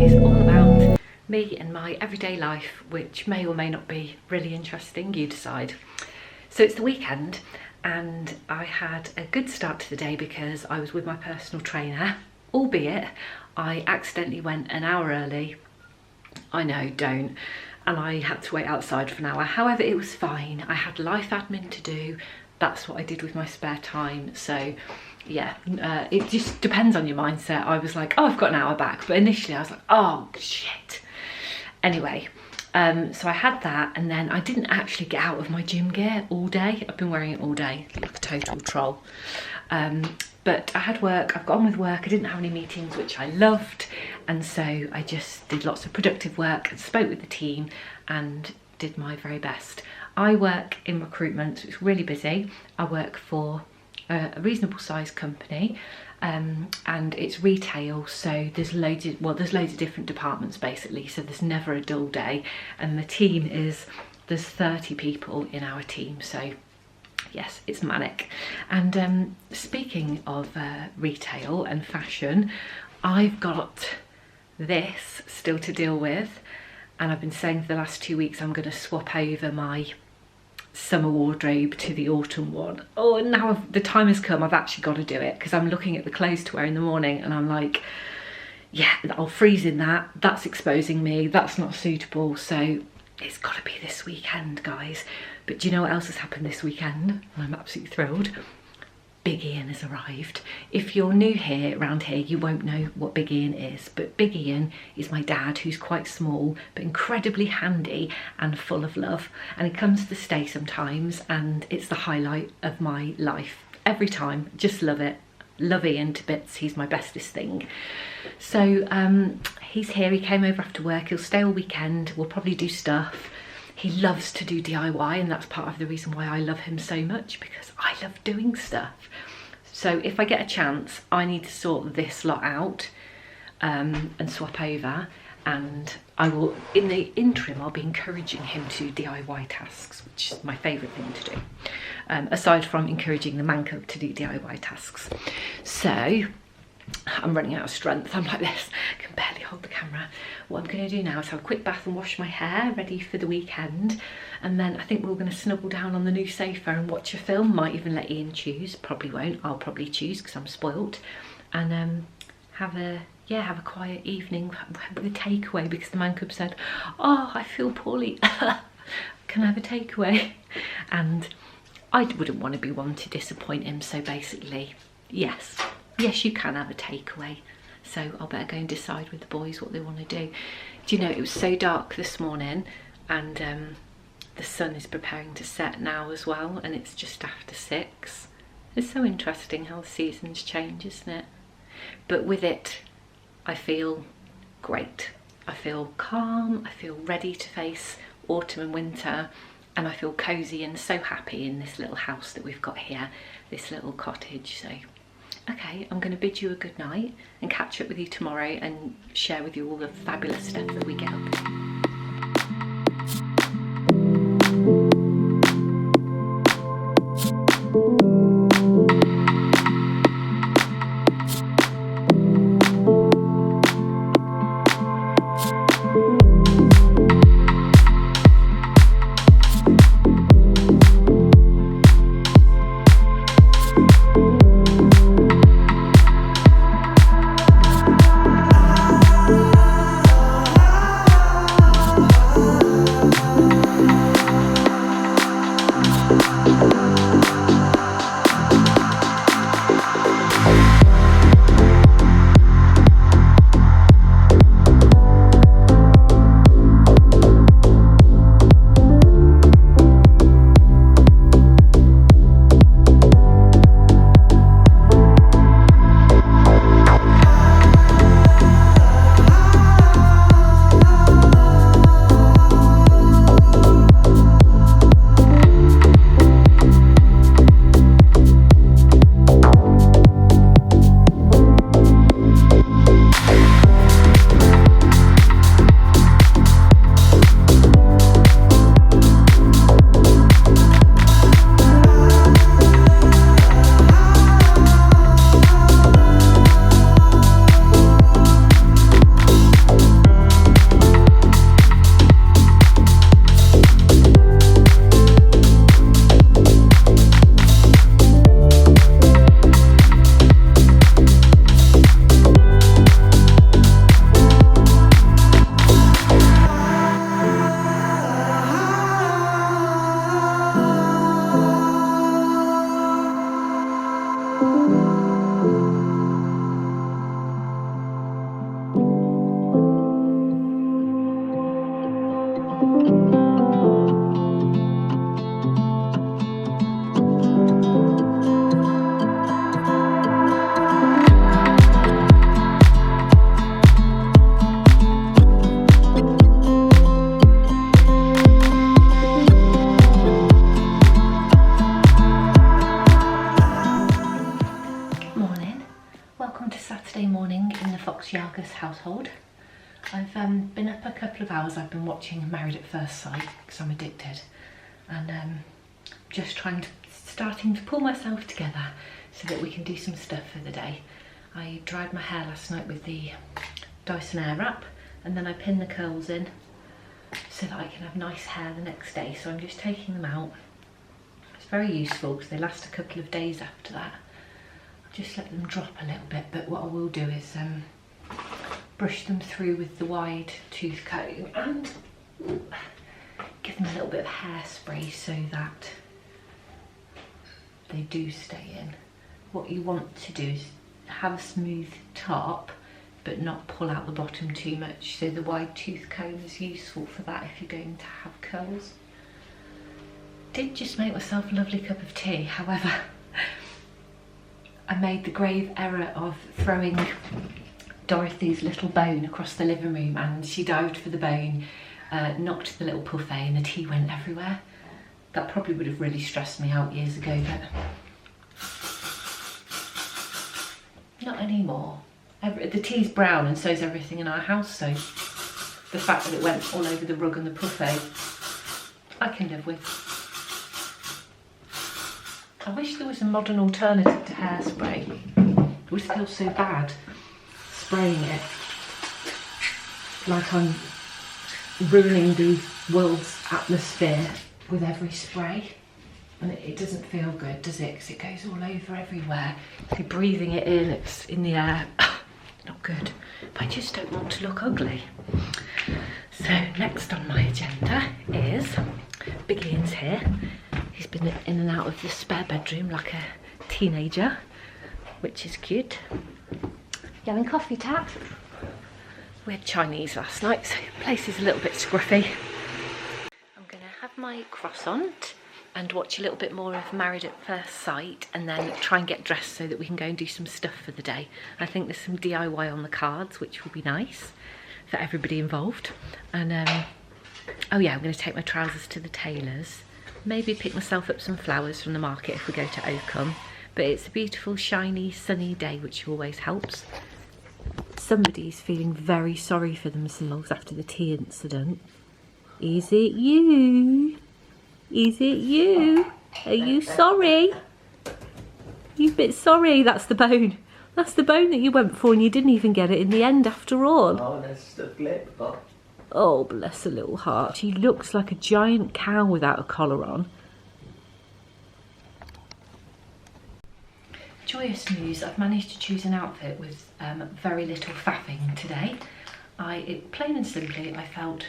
is all about me and my everyday life, which may or may not be really interesting, you decide. So it's the weekend and I had a good start to the day because I was with my personal trainer, albeit I accidentally went an hour early. I know, don't. And I had to wait outside for an hour. However, it was fine. I had life admin to do. That's what I did with my spare time. So yeah, it just depends on your mindset. I was like, oh, I've got an hour back. But initially I was like, oh, shit. Anyway, so I had that, and then I didn't actually get out of my gym gear all day. I've been wearing it all day, like a total troll. But I had work, I've got on with work, I didn't have any meetings, which I loved. And so I just did lots of productive work and spoke with the team and did my very best. I work in recruitment, so it's really busy. I work for a reasonable sized company, and it's retail, so there's loads of different departments basically, so there's never a dull day. And the team there's 30 people in our team, so yes, it's manic. And speaking of retail and fashion, I've got this still to deal with, and I've been saying for the last 2 weeks I'm going to swap over my summer wardrobe to the autumn one. Oh, now the time has come, I've actually got to do it, because I'm looking at the clothes to wear in the morning and I'm like, yeah, I'll freeze in that, that's exposing me, that's not suitable. So it's got to be this weekend, guys. But do you know what else has happened this weekend? And I'm absolutely thrilled. Big Ian has arrived. If you're new around here, you won't know what Big Ian is, but Big Ian is my dad, who's quite small but incredibly handy and full of love, and he comes to stay sometimes, and it's the highlight of my life every time. Just love it. Love Ian to bits. He's my bestest thing. So he's here. He came over after work. He'll stay all weekend. We'll probably do stuff. He loves to do DIY, and that's part of the reason why I love him so much, because I love doing stuff. So if I get a chance, I need to sort this lot out and swap over, and I will, in the interim, I'll be encouraging him to do DIY tasks, which is my favourite thing to do, aside from encouraging the man cub to do DIY tasks. So I'm running out of strength, I'm like this, I can barely hold the camera. What I'm going to do now is have a quick bath and wash my hair, ready for the weekend, and then I think we're going to snuggle down on the new sofa and watch a film. Might even let Ian choose, probably won't, I'll probably choose because I'm spoilt, and have a quiet evening with a takeaway, because the man cub said, oh, I feel poorly, can I have a takeaway? And I wouldn't want to be one to disappoint him, so basically, yes, you can have a takeaway. So I'll better go and decide with the boys what they want to do. Do you know, it was so dark this morning, and the sun is preparing to set now as well, and it's just after 6. It's so interesting how the seasons change, isn't it? But with it, I feel great. I feel calm, I feel ready to face autumn and winter, and I feel cosy and so happy in this little house that we've got here, this little cottage. So okay, I'm going to bid you a good night and catch up with you tomorrow and share with you all the fabulous stuff that we get up to. this household. I've been up a couple of hours. I've been watching Married at First Sight because I'm addicted, and just starting to pull myself together so that we can do some stuff for the day. I dried my hair last night with the Dyson Airwrap, and then I pinned the curls in so that I can have nice hair the next day. So I'm just taking them out. It's very useful because they last a couple of days after that. I'll just let them drop a little bit, but what I will do is brush them through with the wide tooth comb and give them a little bit of hairspray so that they do stay in. What you want to do is have a smooth top but not pull out the bottom too much, so the wide tooth comb is useful for that if you're going to have curls. Did just make myself a lovely cup of tea, however I made the grave error of throwing Dorothy's little bone across the living room, and she dived for the bone, knocked the little puffet, and the tea went everywhere. That probably would have really stressed me out years ago, but not anymore. The tea's brown and so is everything in our house, so the fact that it went all over the rug and the buffet, I can live with. I wish there was a modern alternative to hairspray. It would feel so bad spraying it, like I'm ruining the world's atmosphere with every spray. And it doesn't feel good, does it? Because it goes all over everywhere. If you're breathing it in, it's in the air. Not good. But I just don't want to look ugly. So next on my agenda is Big Ian's here. He's been in and out of the spare bedroom like a teenager, which is cute. You having coffee, Tat? We had Chinese last night, so the place is a little bit scruffy. I'm going to have my croissant and watch a little bit more of Married at First Sight, and then try and get dressed so that we can go and do some stuff for the day. I think there's some DIY on the cards, which will be nice for everybody involved. And oh yeah, I'm going to take my trousers to the tailor's. Maybe pick myself up some flowers from the market if we go to Autumnal. But it's a beautiful, shiny, sunny day, which always helps. Somebody's feeling very sorry for themselves after the tea incident. Is it you? Is it you? Are you sorry? You a bit sorry? That's the bone. That's the bone that you went for and you didn't even get it in the end after all. Oh, that's the flip. Oh, bless her little heart. She looks like a giant cow without a collar on. Joyous news, I've managed to choose an outfit with very little faffing today. Plain and simply, I felt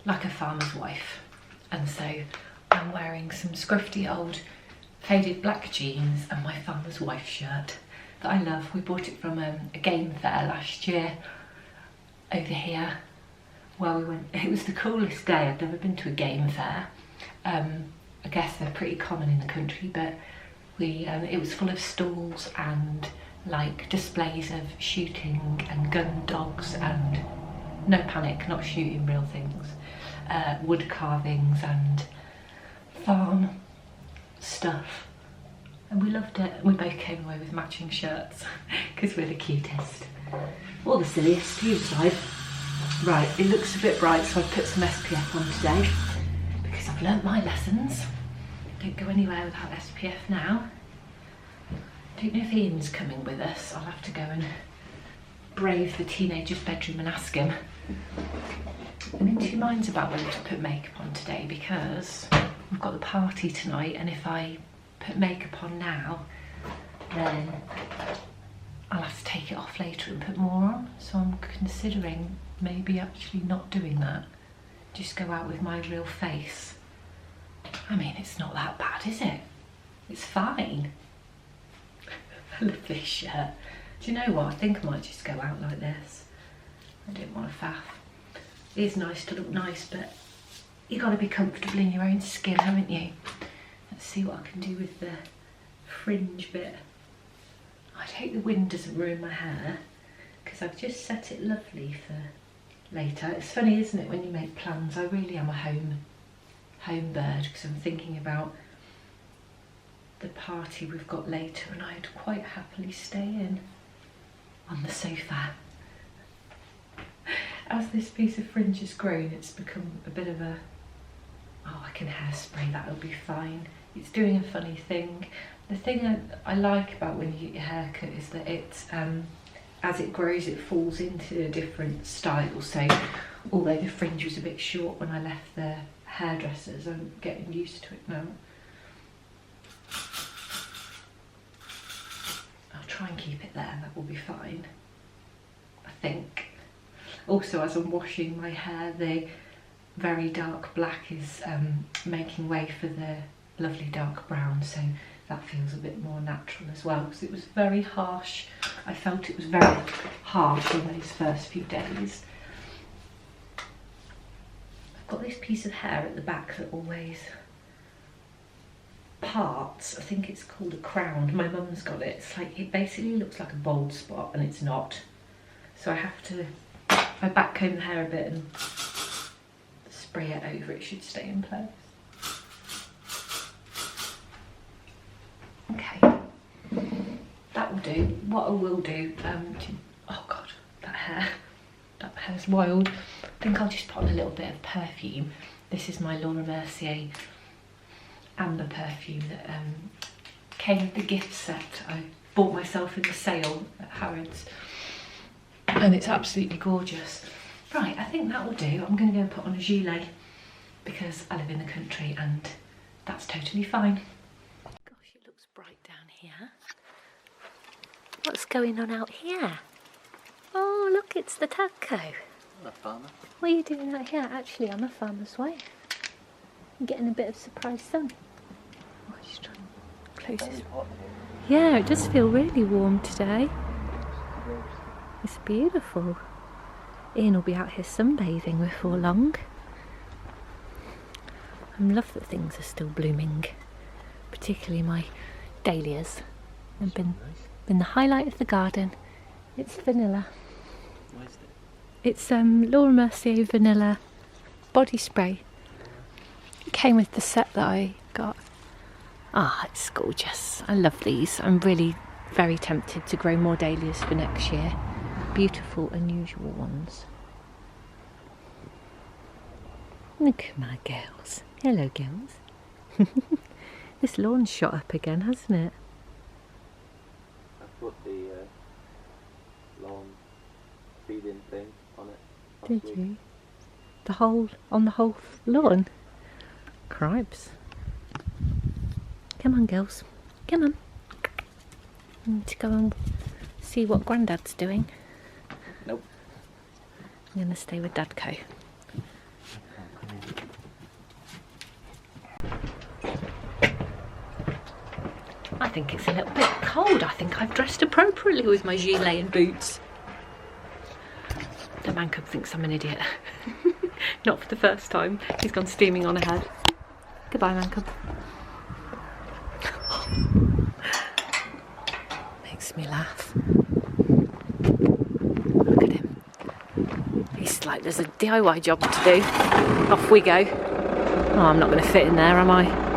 like a farmer's wife. And so I'm wearing some scruffy old faded black jeans and my farmer's wife shirt that I love. We bought it from a game fair last year over here where we went. It was the coolest day. I'd never been to a game fair. I guess they're pretty common in the country, but it was full of stalls and like displays of shooting and gun dogs and, no panic, not shooting, real things, wood carvings and farm stuff, and we loved it. We both came away with matching shirts because we're the cutest, or the silliest, you decide. Right, it looks a bit bright, so I've put some SPF on today because I've learnt my lessons. Don't go anywhere without SPF now. Don't know if Ian's coming with us. I'll have to go and brave the teenager's bedroom and ask him. I'm in two minds about whether to put makeup on today because we've got the party tonight, and if I put makeup on now, then I'll have to take it off later and put more on. So I'm considering maybe actually not doing that. Just go out with my real face. I mean, it's not that bad, is it? It's fine. I love this shirt. Do you know what? I think I might just go out like this. I don't want to faff. It is nice to look nice, but you've got to be comfortable in your own skin, haven't you? Let's see what I can do with the fringe bit. I'd hope the wind doesn't ruin my hair because I've just set it lovely for later. It's funny, isn't it, when you make plans? I really am a home bird because I'm thinking about the party we've got later, and I'd quite happily stay in on the sofa as this piece of fringe has grown, it's become a bit of a, oh, I can hairspray, that'll be fine. It's doing a funny thing. The thing I like about when you get your hair cut is that it's, as it grows, it falls into a different style. So although the fringe was a bit short when I left the hairdressers, I'm getting used to it now. I'll try and keep it there, that will be fine, I think. Also, as I'm washing my hair, the very dark black is making way for the lovely dark brown, so that feels a bit more natural as well, because it was very harsh. I felt it was very harsh in those first few days. I've got this piece of hair at the back that always parts. I think it's called a crown. My mum's got it. It's like, it basically looks like a bald spot, and it's not. So I have to, I backcomb the hair a bit and spray it over. It should stay in place. Okay, that will do. What I will do, oh god, that hair's wild. I think I'll just put on a little bit of perfume. This is my Laura Mercier amber perfume that came with the gift set I bought myself in the sale at Harrods, and it's absolutely gorgeous. Right, I think that will do. I'm going to go and put on a gilet because I live in the country and that's totally fine. Gosh, it looks bright down here. What's going on out here? Oh look, it's the taco. I'm a farmer. What are you doing out here? Actually, I'm a farmer's wife. I'm getting a bit of surprise sun. Oh, just trying to close this. Yeah, it does feel really warm today. It's beautiful. Ian will be out here sunbathing before long. I love that things are still blooming, particularly my dahlias. They've been the highlight of the garden. It's vanilla. What is it? It's Laura Mercier vanilla body spray. It came with the set that I got. Ah, it's gorgeous. I love these. I'm really very tempted to grow more dahlias for next year. Beautiful, unusual ones. Look at my girls. Hello, girls. This lawn's shot up again, hasn't it? I put the lawn feeding thing on it. Did you? On the whole lawn? Cripes. Come on, girls. Come on. I need to go and see what Grandad's doing. Nope. I'm going to stay with Dadco. I think it's a little bit cold. I think I've dressed appropriately with my gilet and boots. The man cub thinks I'm an idiot. Not for the first time. He's gone steaming on ahead. Goodbye, man cub. Makes me laugh. Look at him. He's like, there's a DIY job to do. Off we go. Oh, I'm not going to fit in there, am I?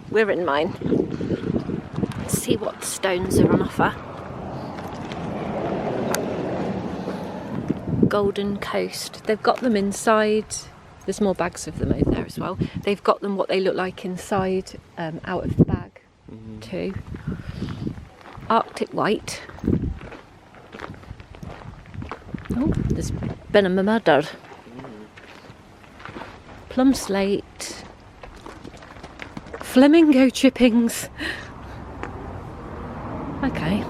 We're in mine. Let's see what stones are on offer. Golden Coast. They've got them inside There's more bags of them over there as well. They've got them what they look like inside, out of the bag too. Arctic white. Oh, there's been a murder. Plum slate. Flamingo chippings. Okay.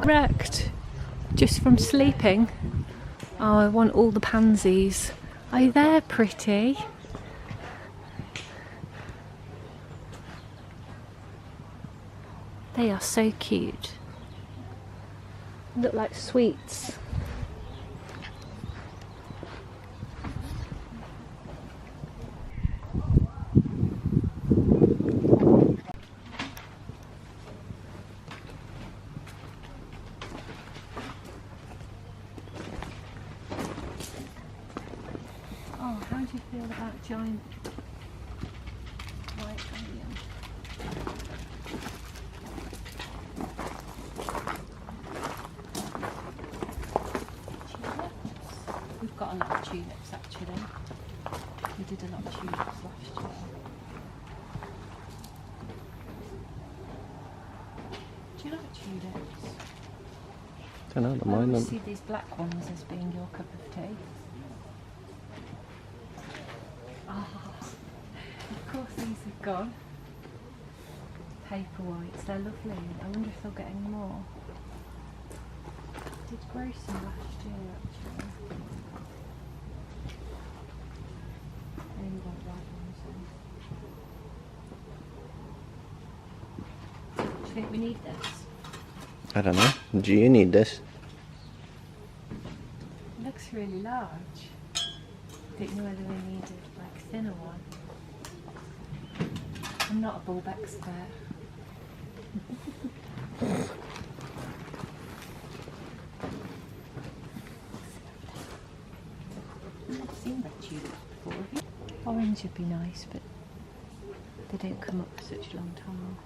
Wrecked. Just from sleeping. Oh, I want all the pansies. Oh, they're pretty. They are so cute. Look like sweets. Oh, how do you feel about giant white onion? We've got a lot of tulips actually. We did a lot of tulips last year. Do you like tulips? I don't know, I don't I mind always them. see these black ones as being your cup of tea. Ah, of course these have gone. Paper whites, they're lovely. I wonder if they'll get any more. I did grow some last year actually. I only got white ones. Do you think we need this? I don't know. Do you need this? It looks really large. Didn't know whether we needed like a thinner one. I'm not a bulb expert. I've never seen red tulips before, have you? Orange would be nice, but they don't come up for such a long time.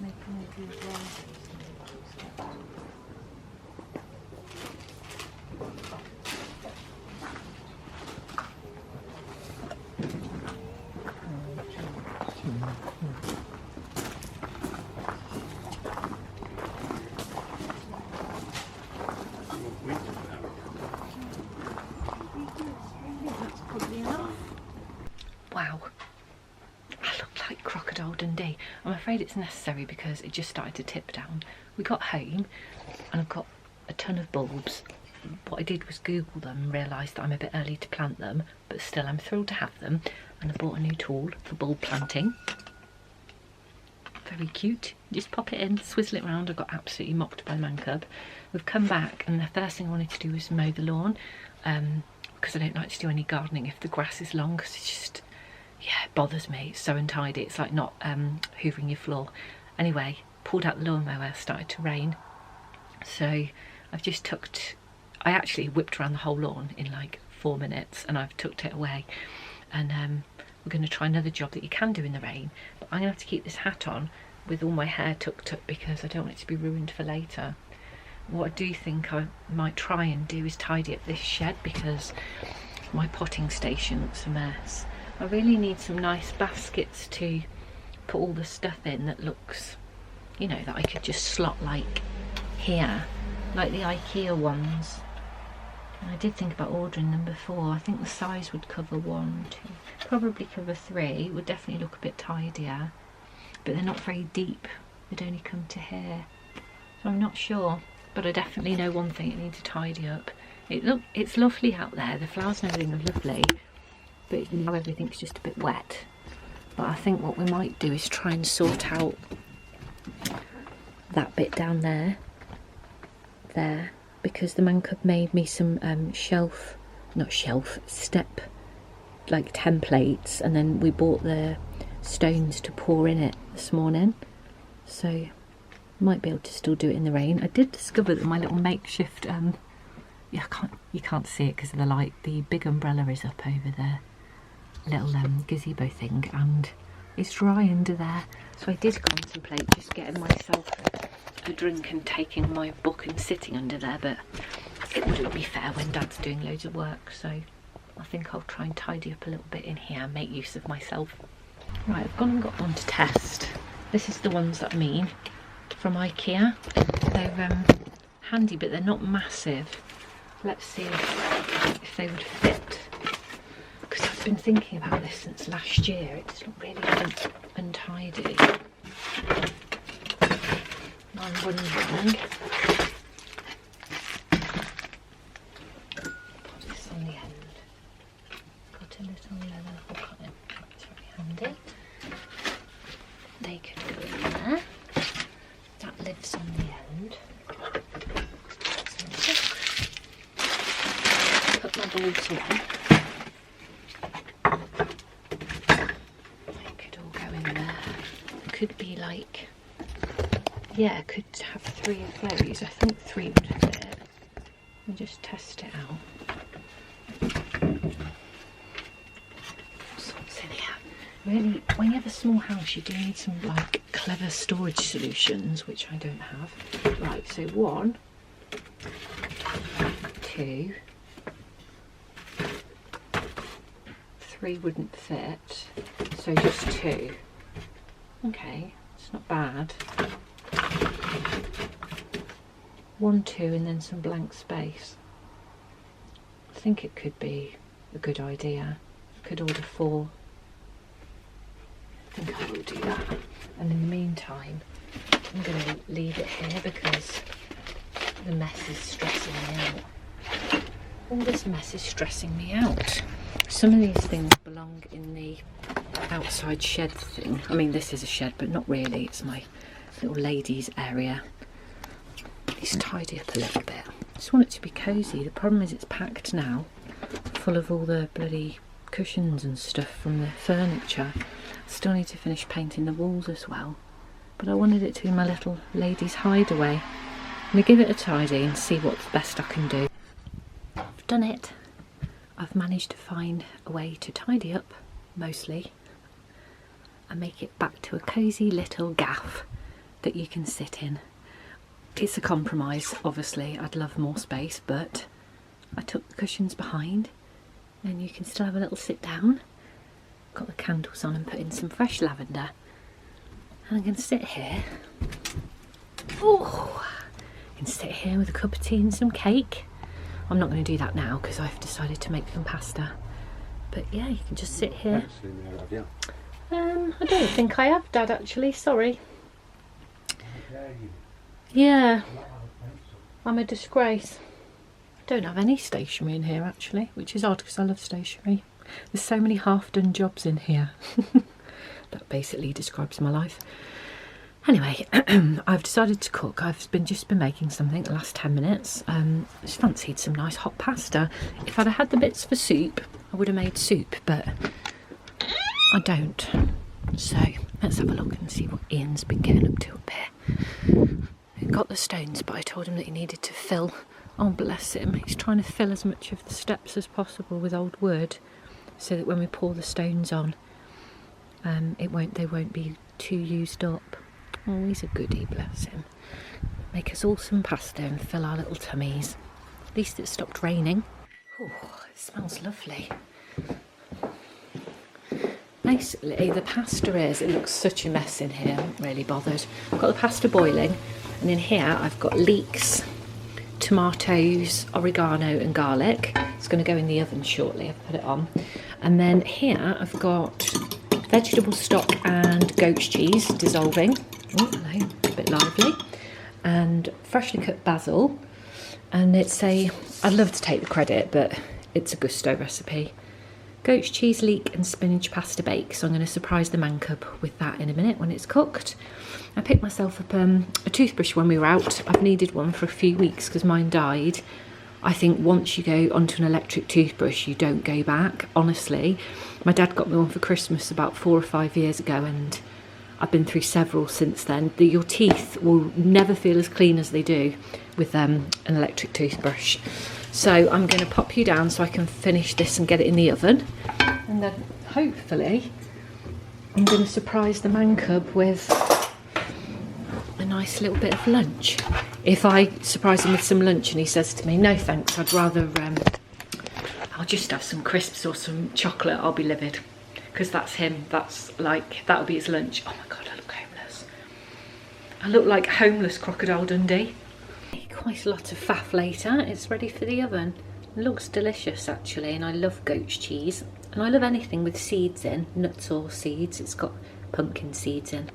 Making it do as well. Wow, I look like Crocodile Dundee. I'm afraid it's necessary because it just started to tip down. We got home and I've got a ton of bulbs. What I did was Google them and realised that I'm a bit early to plant them, but still I'm thrilled to have them. And I bought a new tool for bulb planting. Very cute. Just pop it in, swizzle it around. I got absolutely mocked by the man cub. We've come back and the first thing I wanted to do was mow the lawn, because I don't like to do any gardening if the grass is long, because it's just, yeah, it bothers me. It's so untidy. It's like not hoovering your floor. Anyway, pulled out the lawnmower, started to rain. So I've just I actually whipped around the whole lawn in like 4 minutes and I've tucked it away. And we're going to try another job that you can do in the rain. But I'm going to have to keep this hat on with all my hair tucked up because I don't want it to be ruined for later. What I do think I might try and do is tidy up this shed because my potting station looks a mess. I really need some nice baskets to put all the stuff in that looks, you know, that I could just slot like here, like the IKEA ones. And I did think about ordering them before. I think the size would cover 1, 2, probably cover 3. Would definitely look a bit tidier, but they're not very deep. They'd only come to here, so I'm not sure. But I definitely know one thing: it needs to tidy up. It's lovely out there. The flowers and everything are lovely, but now everything's just a bit wet. But I think what we might do is try and sort out that bit down there, because the man cub made me some step like templates, and then we bought the stones to pour in it this morning, so might be able to still do it in the rain. I did discover that my little makeshift you can't see it because of the light, the big umbrella is up over the little gazebo thing and it's dry under there, so I did contemplate just getting myself a drink and taking my book and sitting under there, but it wouldn't be fair when Dad's doing loads of work, so I think I'll try and tidy up a little bit in here and make use of myself. Right, I've gone and got one to test. This is the ones that I mean, from IKEA. They're handy, but they're not massive. Let's see if they would fit. Because I've been thinking about this since last year. It's really untidy. I'm wondering. Put this on the end. Got a little leather hook on it. It's very handy. They could go in there. That lives on the end. So put my balls away. They could all go in there. Could be like, yeah, could have 3 of those. I think 3 would fit. Let me just test it out. What's in here? Really, when you have a small house, you do need some like clever storage solutions, which I don't have. Right, so 1, 2, 3 wouldn't fit, so just 2. Okay, it's not bad. 1, 2, and then some blank space. I think it could be a good idea. I could order 4. I think I will do that. And in the meantime, I'm going to leave it here because the mess is stressing me out. All this mess is stressing me out. Some of these things belong in the outside shed thing. I mean, this is a shed, but not really. It's my little ladies area. Let's tidy up a little bit. I just want it to be cosy. The problem is it's packed now, full of all the bloody cushions and stuff from the furniture. I still need to finish painting the walls as well. But I wanted it to be my little ladies' hideaway. I'm going to give it a tidy and see what's best I can do. I've done it. I've managed to find a way to tidy up, mostly, and make it back to a cosy little gaff that you can sit in. It's a compromise, obviously. I'd love more space, but I took the cushions behind and you can still have a little sit down. Got the candles on and put in some fresh lavender. And I'm going to sit here. Oh, I can sit here with a cup of tea and some cake. I'm not going to do that now because I've decided to make some pasta. But yeah, you can just sit here. I don't think I have, Dad, actually. Sorry. Yeah, I'm a disgrace. I don't have any stationery in here actually, which is odd because I love stationery. There's so many half-done jobs in here. That basically describes my life. Anyway, I've decided to cook. I've just been making something the last 10 minutes. Just fancied some nice hot pasta. If I'd have had the bits for soup, I would have made soup, but I don't. So let's have a look and see what Ian's been getting up to up here. He got the stones, but I told him that he needed to fill. Oh, bless him. He's trying to fill as much of the steps as possible with old wood, so that when we pour the stones on, they won't be too used up. Oh, he's a goodie, bless him. Make us all some pasta and fill our little tummies. At least it stopped raining. Oh, it smells lovely. Basically, the pasta it looks such a mess in here. I'm not really bothered. I've got the pasta boiling, and in here I've got leeks, tomatoes, oregano and garlic. It's going to go in the oven shortly. I've put it on. And then here I've got vegetable stock and goat's cheese dissolving. Oh, hello, a bit lively. And freshly cut basil. And I'd love to take the credit, but it's a Gousto recipe. Goat's cheese, leek and spinach pasta bake. So I'm going to surprise the man cub with that in a minute when it's cooked. I picked myself up a toothbrush when we were out. I've needed one for a few weeks because mine died. I think once you go onto an electric toothbrush, you don't go back, honestly. My dad got me one for Christmas about 4 or 5 years ago, and I've been through several since then. Your teeth will never feel as clean as they do with an electric toothbrush. So I'm going to pop you down so I can finish this and get it in the oven. And then hopefully I'm going to surprise the man cub with a a nice little bit of lunch. If I surprise him with some lunch and he says to me, no thanks, I'd rather, I'll just have some crisps or some chocolate, I'll be livid. Because that's him, that's like, that'll be his lunch. Oh my God, I look homeless. I look like homeless Crocodile Dundee. Quite a lot of faff later, it's ready for the oven. It looks delicious actually, and I love goat's cheese. And I love anything with seeds in, nuts or seeds. It's got pumpkin seeds in.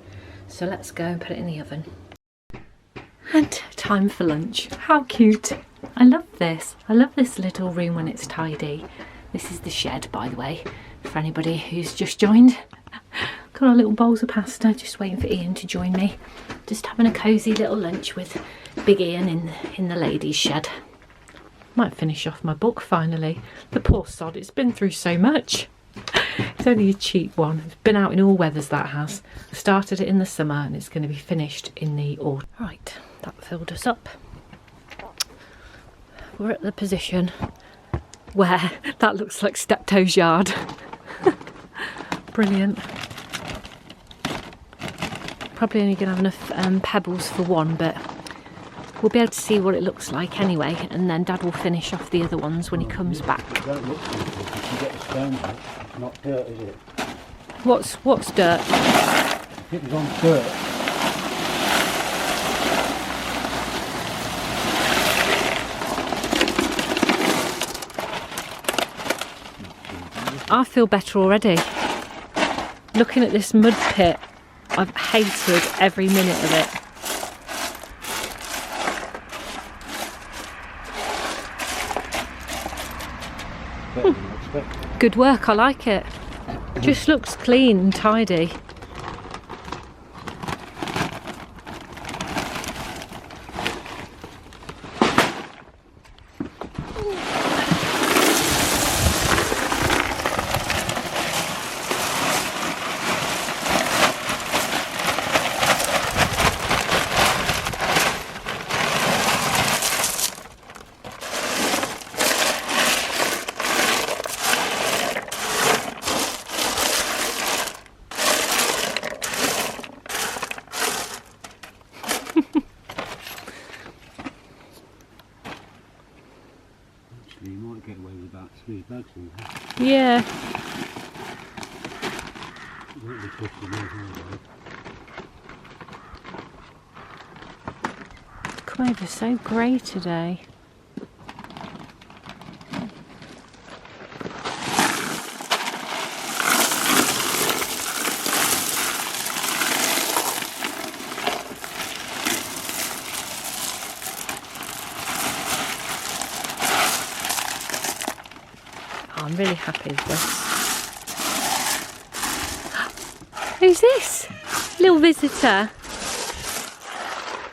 So let's go and put it in the oven. And time for lunch. How cute. I love this. I love this little room when it's tidy. This is the shed, by the way, for anybody who's just joined. Got our little bowls of pasta, just waiting for Ian to join me. Just having a cosy little lunch with Big Ian in the ladies' shed. Might finish off my book finally. The poor sod, it's been through so much. It's only a cheap one. It's been out in all weathers, that has. Started it in the summer and it's going to be finished in the autumn. Right, that filled us up. We're at the position where that looks like Steptoe's yard. Brilliant. Probably only going to have enough pebbles for one, but we'll be able to see what it looks like anyway, and then Dad will finish off the other ones when he comes back. It don't look too good. You can get the stones out. It's not dirt, is it? What's dirt? It was on dirt. I feel better already. Looking at this mud pit, I've hated every minute of it. Good work, I like it. Just looks clean and tidy. You might get away with about 3 bags in there. Yeah. It won't be costing me anyway. Quaid is so grey today. I'm really happy with this. Who's this? Little visitor.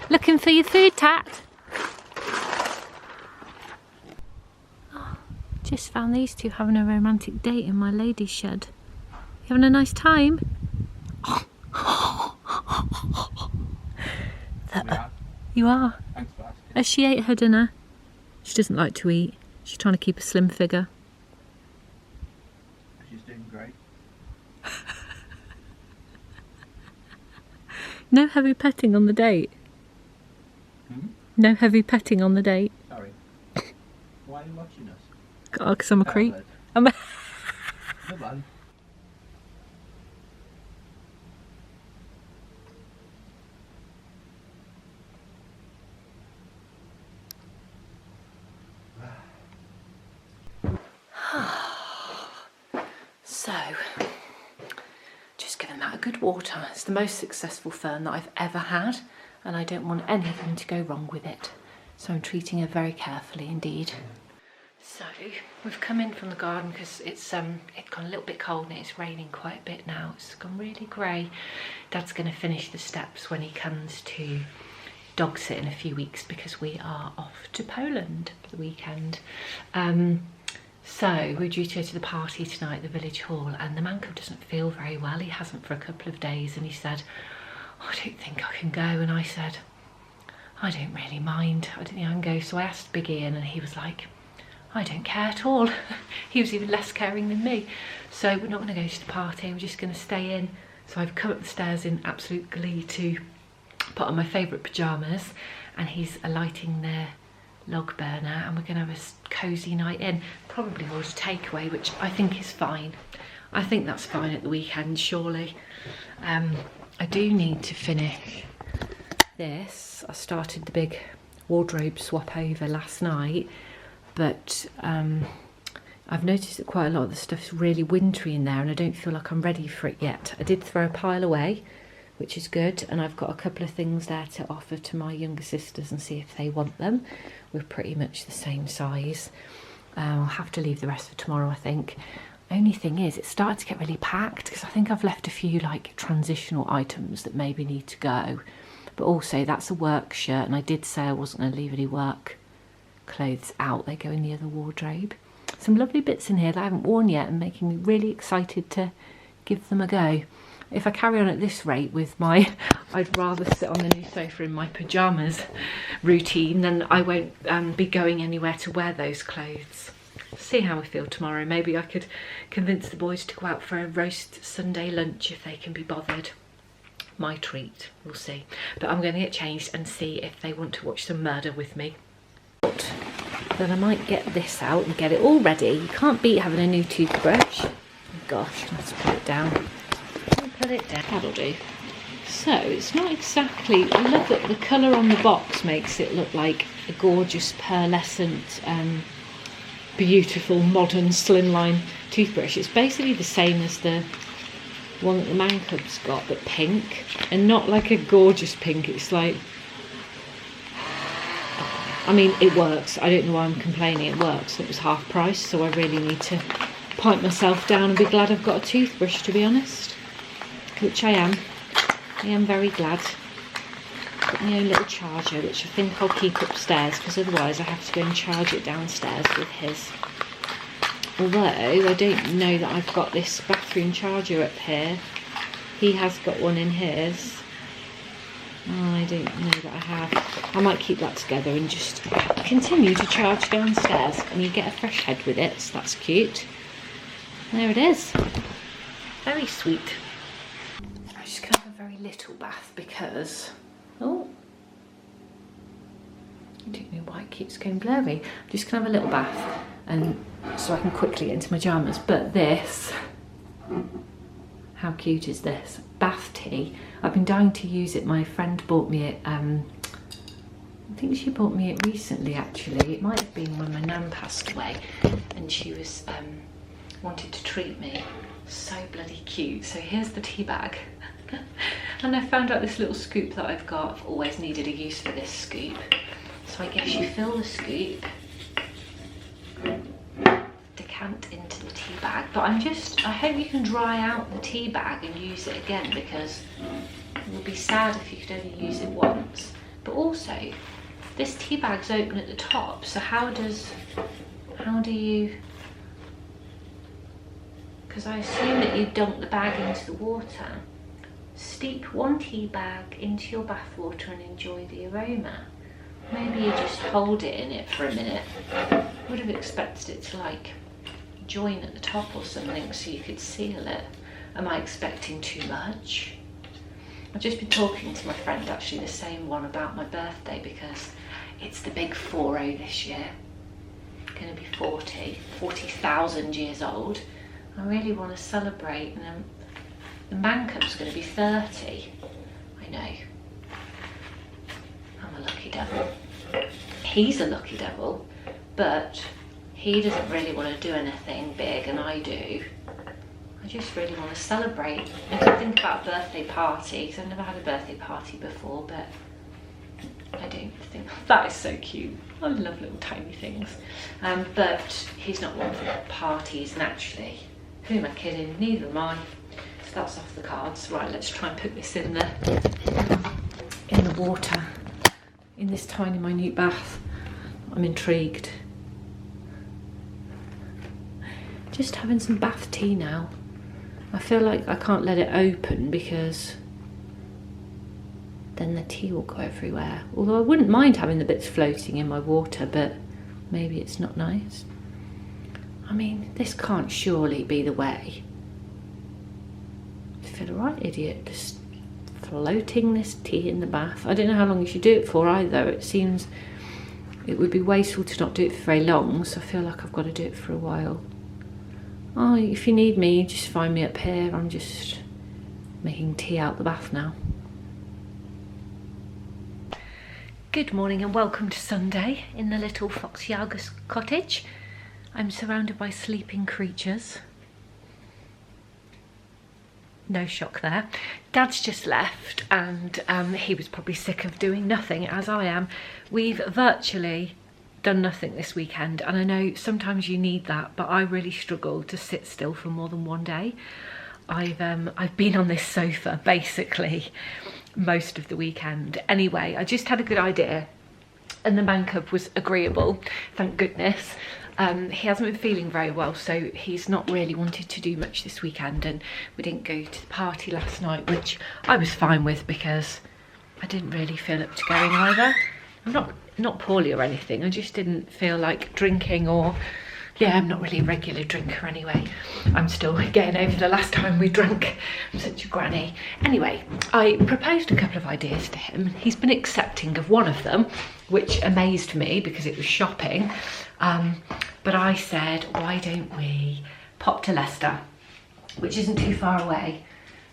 Looking for your food, Tat? Oh, just found these two having a romantic date in my lady's shed. You having a nice time? You are? Thanks for asking. Has she ate her dinner? She doesn't like to eat. She's trying to keep a slim figure. She's doing great. No heavy petting on the date. No heavy petting on the date. Sorry. Why are you watching us? Oh, because I'm a creep. Come on. So, just giving that a good water. It's the most successful fern that I've ever had, and I don't want anything to go wrong with it. So I'm treating her very carefully indeed. So we've come in from the garden because it's gone a little bit cold and it's raining quite a bit now. It's gone really grey. Dad's going to finish the steps when he comes to dog sit in a few weeks because we are off to Poland for the weekend. So we're due to go to the party tonight at the village hall, and the man cub doesn't feel very well. He hasn't for a couple of days, and he said, oh, I don't think I can go. And I said, I don't really mind. I don't think I can go. So I asked Big Ian, and he was like, I don't care at all. He was even less caring than me. So we're not going to go to the party. We're just going to stay in. So I've come up the stairs in absolute glee to put on my favourite pyjamas, and he's lighting their log burner, and we're going to have a cosy night in. Probably order takeaway, which I think is fine. I think that's fine at the weekend, surely. I do need to finish this. I started the big wardrobe swap over last night, but I've noticed that quite a lot of the stuff's really wintry in there, and I don't feel like I'm ready for it yet. I did throw a pile away, which is good, and I've got a couple of things there to offer to my younger sisters and see if they want them. We're pretty much the same size. I'll have to leave the rest for tomorrow, I think. Only thing is, it's started to get really packed, because I think I've left a few like transitional items that maybe need to go. But also, that's a work shirt, and I did say I wasn't going to leave any work clothes out. They go in the other wardrobe. Some lovely bits in here that I haven't worn yet, and making me really excited to give them a go. If I carry on at this rate with my I'd rather sit on the new sofa in my pyjamas routine, then I won't be going anywhere to wear those clothes. See how I feel tomorrow. Maybe I could convince the boys to go out for a roast Sunday lunch if they can be bothered. My treat, we'll see. But I'm going to get changed and see if they want to watch some murder with me. Then I might get this out and get it all ready. You can't beat having a new toothbrush. Oh gosh, let's put it down. Put it down. That'll do. So it's not exactly, I love that the colour on the box makes it look like a gorgeous pearlescent, beautiful modern slimline toothbrush. It's basically the same as the one that the Man Cub's got, but pink, and not like a gorgeous pink. It's like, I mean, it works. I don't know why I'm complaining. It works. It was half price, so I really need to pipe myself down and be glad I've got a toothbrush, to be honest. Which I am. I am very glad. Got my own little charger, which I think I'll keep upstairs, because otherwise I have to go and charge it downstairs with his. Although I don't know that I've got this bathroom charger up here. He has got one in his. I don't know that I have. I might keep that together and just continue to charge downstairs, and you get a fresh head with it, so that's cute. There it is. Very sweet. I'm just going to have a very little bath because, oh, I don't know why it keeps going blurry. I'm just going to have a little bath, and so I can quickly get into my pyjamas. But this, how cute is this? Bath tea. I've been dying to use it. My friend bought me it, I think she bought me it recently actually. It might have been when my nan passed away, and she was wanted to treat me. So bloody cute. So here's the tea bag. And I found out this little scoop that I've got. I've always needed a use for this scoop. So I guess you fill the scoop, decant into the tea bag, but I hope you can dry out the tea bag and use it again, because it would be sad if you could only use it once. But also, this tea bag's open at the top, so how do you, because I assume that you dump the bag into the water. Steep one tea bag into your bath water and enjoy the aroma. Maybe you just hold it in it for a minute. Would have expected it to like join at the top or something so you could seal it. Am I expecting too much? I've just been talking to my friend, actually the same one, about my birthday, because it's the big 40 this year. I'm going to be 40,000 years old. I really want to celebrate, and the Man Cub's going to be 30. I know. I'm a lucky devil. He's a lucky devil, but he doesn't really want to do anything big, and I do. I just really want to celebrate. I can think about a birthday party, because I've never had a birthday party before, but I don't think that is so cute. I love little tiny things. But he's not one for parties naturally. Who am I kidding? Neither am I. So that's off the cards. Right, let's try and put this in the water in this tiny minute bath. I'm intrigued. Just having some bath tea now. I feel like I can't let it open because then the tea will go everywhere. Although I wouldn't mind having the bits floating in my water, but maybe it's not nice. I mean, this can't surely be the way. I feel alright, idiot. Just floating this tea in the bath. I don't know how long you should do it for either. It seems it would be wasteful to not do it for very long, so I feel like I've got to do it for a while. Oh, if you need me, just find me up here. I'm just making tea out the bath now. Good morning and welcome to Sunday in the little Foxy Argus cottage. I'm surrounded by sleeping creatures. No shock there. Dad's just left and he was probably sick of doing nothing, as I am. We've virtually done nothing this weekend, and I know sometimes you need that, but I really struggled to sit still for more than one day. I've been on this sofa basically most of the weekend. Anyway, I just had a good idea and the man cub was agreeable, thank goodness. He hasn't been feeling very well, so he's not really wanted to do much this weekend, and we didn't go to the party last night, which I was fine with because I didn't really feel up to going either. I'm not poorly or anything, I just didn't feel like drinking, or yeah, I'm not really a regular drinker anyway. I'm still getting over the last time we drank. I'm such a granny. Anyway, I proposed a couple of ideas to him. He's been accepting of one of them, which amazed me because it was shopping. But I said, why don't we pop to Leicester, which isn't too far away.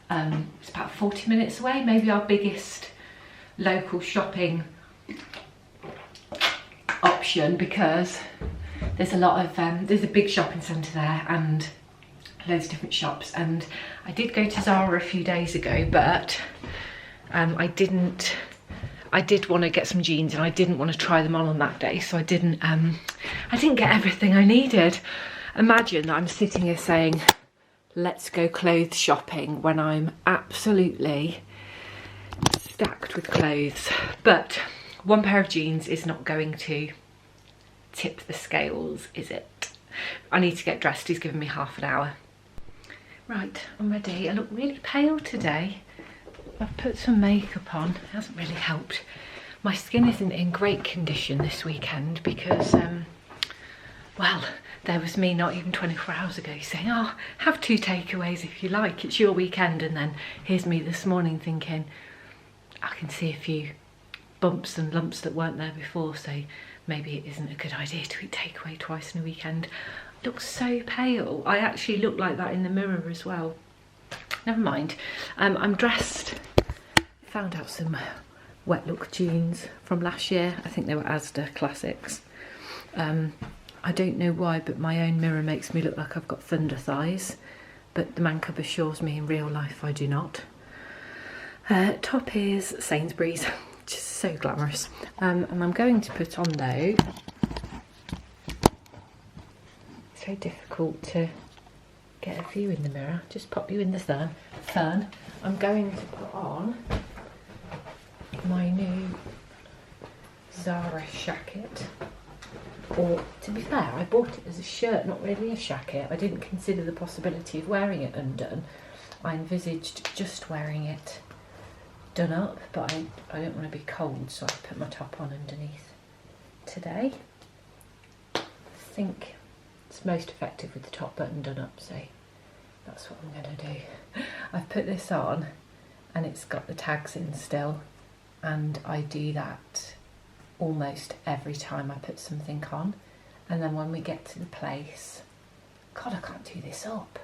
It's about 40 minutes away, maybe our biggest local shopping option, because there's a lot of, there's a big shopping centre there and loads of different shops. And I did go to Zara a few days ago, but I did want to get some jeans and I didn't want to try them on that day, so I didn't get everything I needed. Imagine that I'm sitting here saying, let's go clothes shopping, when I'm absolutely stacked with clothes. But one pair of jeans is not going to tip the scales, is it? I need to get dressed. He's given me half an hour. Right, I'm ready. I look really pale today. I've put some makeup on. It hasn't really helped. My skin isn't in great condition this weekend because, well, there was me not even 24 hours ago saying, oh, have 2 takeaways if you like, it's your weekend. And then here's me this morning thinking, I can see a few bumps and lumps that weren't there before, so maybe it isn't a good idea to eat takeaway twice in a weekend. I look so pale. I actually look like that in the mirror as well. Never mind. I'm dressed. Found out some wet look jeans from last year. I think they were Asda classics. I don't know why, but my own mirror makes me look like I've got thunder thighs, but the man cub assures me in real life I do not. Top is Sainsbury's. Just so glamorous. And I'm going to put on, though, it's very difficult to get a view in the mirror, just pop you in the fern. I'm going to put on my new Zara Shacket, or to be fair, I bought it as a shirt, not really a shacket. I didn't consider the possibility of wearing it undone. I envisaged just wearing it done up, but I don't want to be cold, so I put my top on underneath today. I think it's most effective with the top button done up, so that's what I'm going to do. I've put this on and it's got the tags in still, and I do that almost every time I put something on. And then when we get to the place, God, I can't do this up.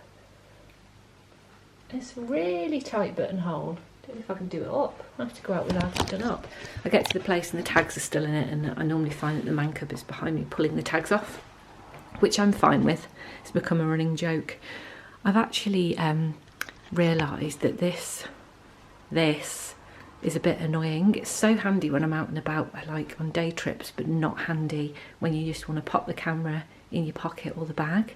It's a really tight buttonhole. I don't know if I can do it up. I have to go out without it done up. I get to the place and the tags are still in it, and I normally find that the man cub is behind me pulling the tags off, which I'm fine with. It's become a running joke. I've actually realised that this is a bit annoying. It's so handy when I'm out and about, like on day trips, but not handy when you just want to pop the camera in your pocket or the bag.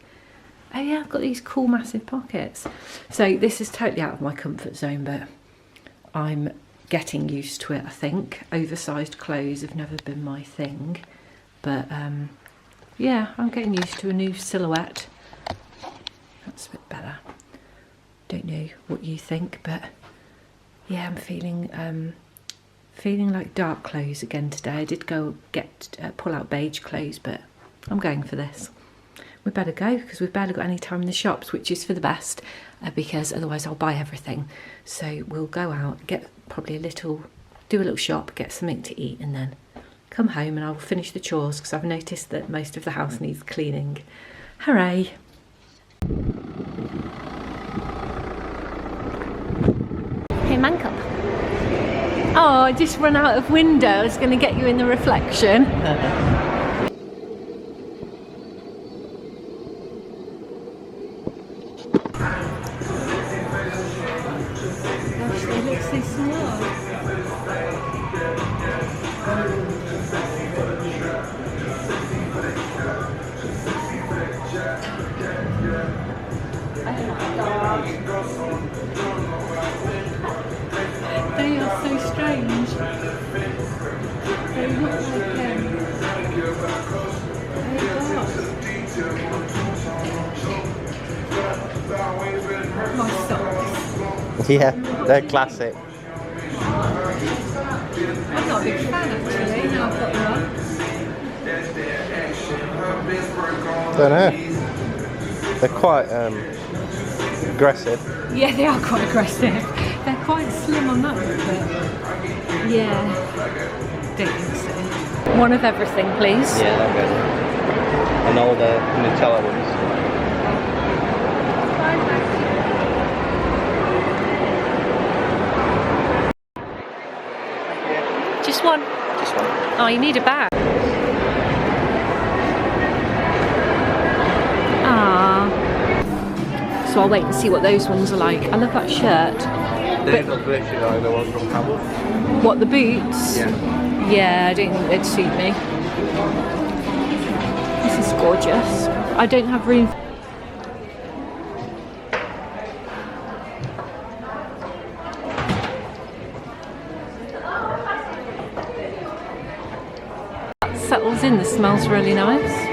Oh yeah, I've got these cool massive pockets. So this is totally out of my comfort zone, but I'm getting used to it, I think. Oversized clothes have never been my thing, but yeah, I'm getting used to a new silhouette. That's a bit better. Don't know what you think, but yeah, I'm feeling like dark clothes again today. I did go pull out beige clothes, but I'm going for this. we better go because we've barely got any time in the shops, which is for the best because otherwise I'll buy everything. So we'll go out, get probably do a little shop, get something to eat, and then come home and I will finish the chores because I've noticed that most of the house needs cleaning. Hooray! Hey, man cup. Oh, I just run out of window. I was going to get you in the reflection. Gosh, they look so small. Oh my God. They are so strange. They look like my socks. Yeah, they're classic. I'm not a big fan actually, now I've got them on. Don't know. They're quite aggressive. Yeah, they are quite aggressive. They're quite slim on that one, but yeah, don't think so. One of everything, please. Yeah, they're good. And all the Nutella ones. Just one. Just one. Oh, you need a bag. Ah. So I'll wait and see what those ones are like. I love that shirt. They're not British, are the ones from Camel. What, the boots? Yeah. Yeah, I don't think they'd suit me. This is gorgeous. I don't have room. That settles in, this smells really nice.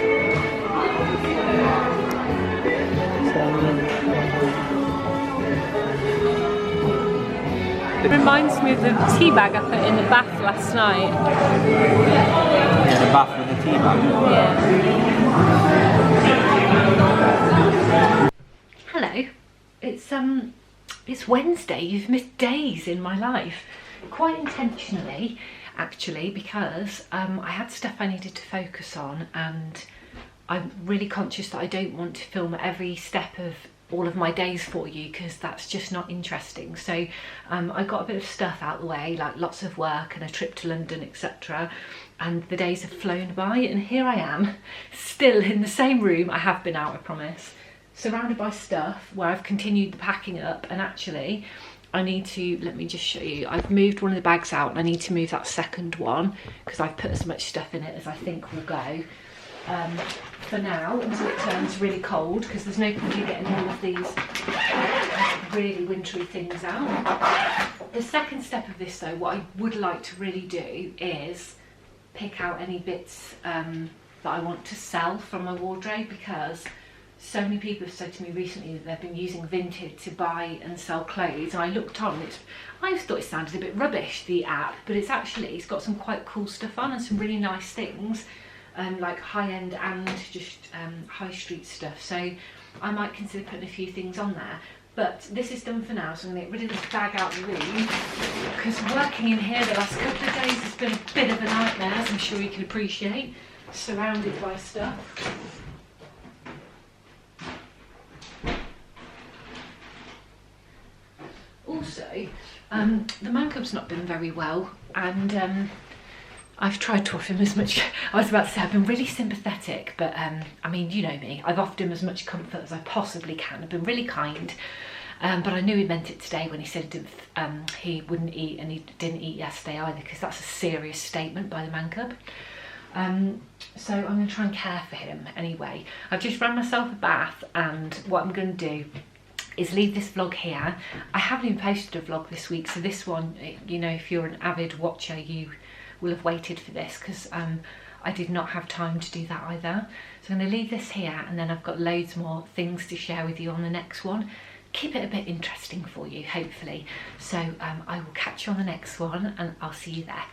It reminds me of the tea bag I put in the bath last night. Yeah, the bath with the tea bag. Yeah. Hello. It's Wednesday. You've missed days in my life. Quite intentionally, actually, because I had stuff I needed to focus on, and I'm really conscious that I don't want to film every step of all of my days for you because that's just not interesting. So I got a bit of stuff out the way, like lots of work and a trip to London, etc. And the days have flown by, and here I am, still in the same room I have been out, I promise, surrounded by stuff where I've continued the packing up. And actually I need to, let me just show you, I've moved one of the bags out and I need to move that second one because I've put as much stuff in it as I think will go. For now, until it turns really cold, because there's no point in getting all of these really wintry things out. The second step of this though, what I would like to really do is pick out any bits that I want to sell from my wardrobe, because so many people have said to me recently that they've been using Vinted to buy and sell clothes, and I looked on, I thought it sounded a bit rubbish, the app, but it's got some quite cool stuff on and some really nice things. Like high-end and just high street stuff, so I might consider putting a few things on there. But this is done for now, so I'm going to get rid of this bag out of the room, because working in here the last couple of days has been a bit of a nightmare, as I'm sure you can appreciate, surrounded by stuff. Also, the man cub's not been very well, and I've tried to offer him as much, I was about to say I've been really sympathetic, but I mean, you know me, I've offered him as much comfort as I possibly can. I've been really kind, but I knew he meant it today when he said he wouldn't eat, and he didn't eat yesterday either, because that's a serious statement by the man cub. So I'm going to try and care for him anyway. I've just ran myself a bath, and what I'm going to do is leave this vlog here. I haven't even posted a vlog this week, so this one, you know, if you're an avid watcher, you will have waited for this, because I did not have time to do that either. So I'm going to leave this here, and then I've got loads more things to share with you on the next one. Keep it a bit interesting for you, hopefully. So I will catch you on the next one, and I'll see you there.